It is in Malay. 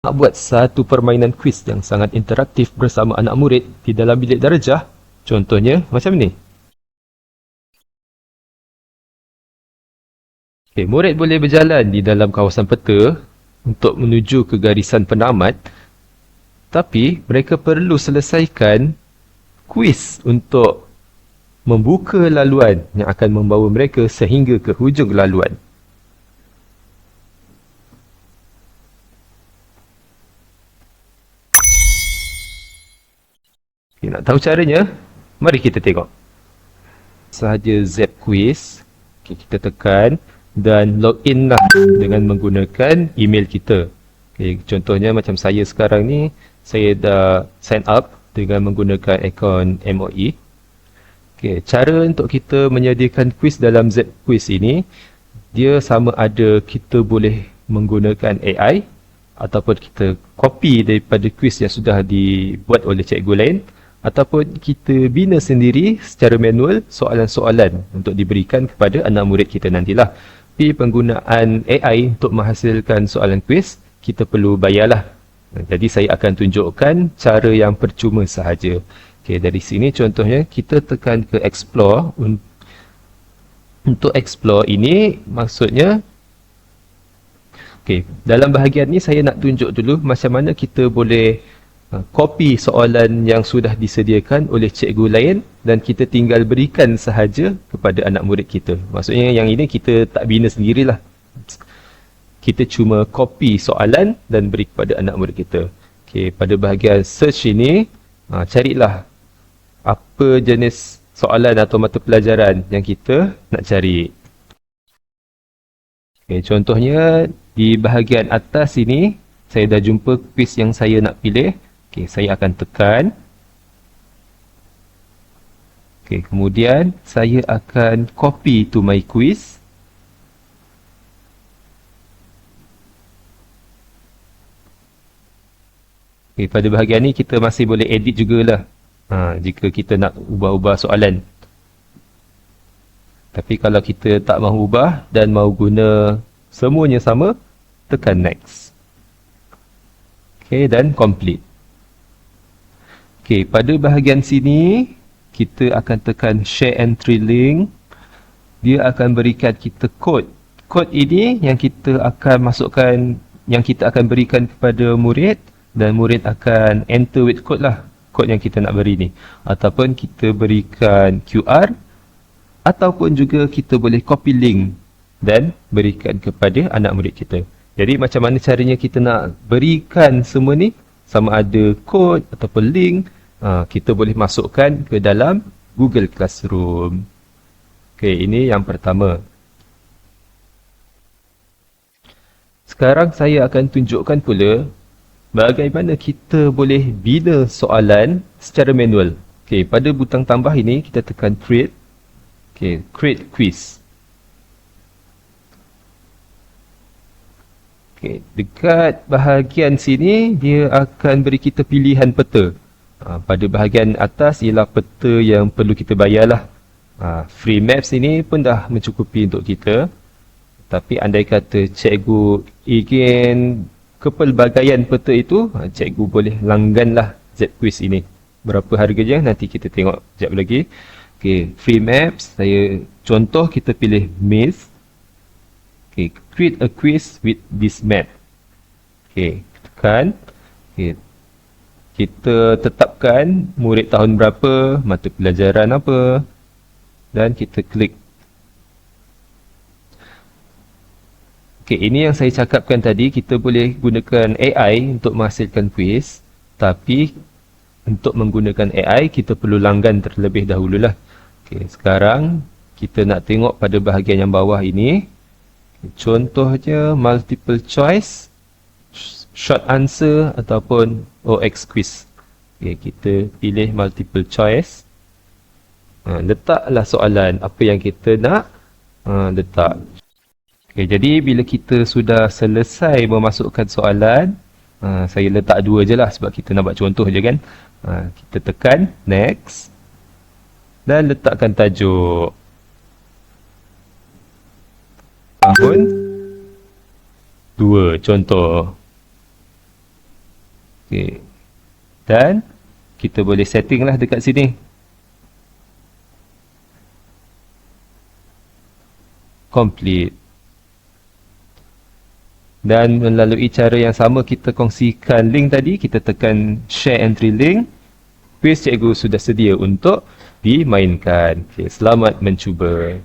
nak buat satu permainan kuis yang sangat interaktif bersama anak murid di dalam bilik darjah, contohnya macam ni. Okay, murid boleh berjalan di dalam kawasan peta untuk menuju ke garisan penamat, tapi mereka perlu selesaikan kuis untuk membuka laluan yang akan membawa mereka sehingga ke hujung laluan. Okay, nak tahu caranya? Mari kita tengok. Sahaja Zap Quiz, okay, kita tekan dan login lah dengan menggunakan email kita. Okay, contohnya macam saya sekarang ni, saya dah sign up dengan menggunakan akaun MOE. Okay, cara untuk kita menyediakan quiz dalam Zap Quiz ini, dia sama ada kita boleh menggunakan AI ataupun kita copy daripada quiz yang sudah dibuat oleh cikgu lain, ataupun kita bina sendiri secara manual soalan-soalan untuk diberikan kepada anak murid kita nantilah. Tapi penggunaan AI untuk menghasilkan soalan quiz, kita perlu bayarlah. Jadi saya akan tunjukkan cara yang percuma sahaja. Okay, dari sini contohnya kita tekan ke explore. Untuk explore ini maksudnya, okay, dalam bahagian ni saya nak tunjuk dulu macam mana kita boleh copy soalan yang sudah disediakan oleh cikgu lain dan kita tinggal berikan sahaja kepada anak murid kita. Maksudnya yang ini kita tak bina sendirilah. Kita cuma copy soalan dan beri kepada anak murid kita. Okay, pada bahagian search ini, carilah apa jenis soalan atau mata pelajaran yang kita nak cari. Okay, contohnya di bahagian atas ini, saya dah jumpa quiz yang saya nak pilih. Okay, saya akan tekan. Okay, kemudian saya akan copy to my quiz. Okay, pada bahagian ni kita masih boleh edit jugalah. Jika kita nak ubah-ubah soalan. Tapi kalau kita tak mahu ubah dan mahu guna semuanya sama, tekan next. Okay, dan complete. Okay, pada bahagian sini, kita akan tekan share entry link. Dia akan berikan kita kod. Kod ini yang kita akan masukkan, yang kita akan berikan kepada murid, dan murid akan enter with code lah, kod yang kita nak beri ni. Ataupun kita berikan QR, ataupun juga kita boleh copy link dan berikan kepada anak murid kita. Jadi macam mana caranya kita nak berikan semua ni, sama ada kod ataupun link, kita boleh masukkan ke dalam Google Classroom. Okay, ini yang pertama. Sekarang saya akan tunjukkan pula bagaimana kita boleh bina soalan secara manual. Okay, pada butang tambah ini kita tekan create. Okay, create quiz. Okay, dekat bahagian sini dia akan beri kita pilihan peta. Pada bahagian atas ialah peta yang perlu kita bayarlah. Free maps ini pun dah mencukupi untuk kita. Tapi andai kata cikgu ingin kepelbagaian peta itu, cikgu boleh langganlah Zap Quiz ini. Berapa harganya nanti kita tengok sekejap lagi. Okay, free maps, saya contoh kita pilih Myth. Okay, create a quiz with this map. Okay, tekan. Okay, kita tetapkan murid tahun berapa, mata pelajaran apa, dan kita klik. Okay, ini yang saya cakapkan tadi, kita boleh gunakan AI untuk menghasilkan quiz, tapi untuk menggunakan AI, kita perlu langgan terlebih dahululah. Okay, sekarang kita nak tengok pada bahagian yang bawah ini. Contohnya multiple choice, short answer ataupun OX quiz. Okay, kita pilih multiple choice. Letaklah soalan apa yang kita nak letak. Okay, jadi bila kita sudah selesai memasukkan soalan, saya letak 2 je lah sebab kita nak buat contoh je kan. Kita tekan next dan letakkan tajuk tahun 2 contoh. Okey. Dan kita boleh setting lah dekat sini. Complete. Dan melalui cara yang sama kita kongsikan link tadi, kita tekan share entry link. Kuis cikgu sudah sedia untuk dimainkan. Okay, selamat mencuba.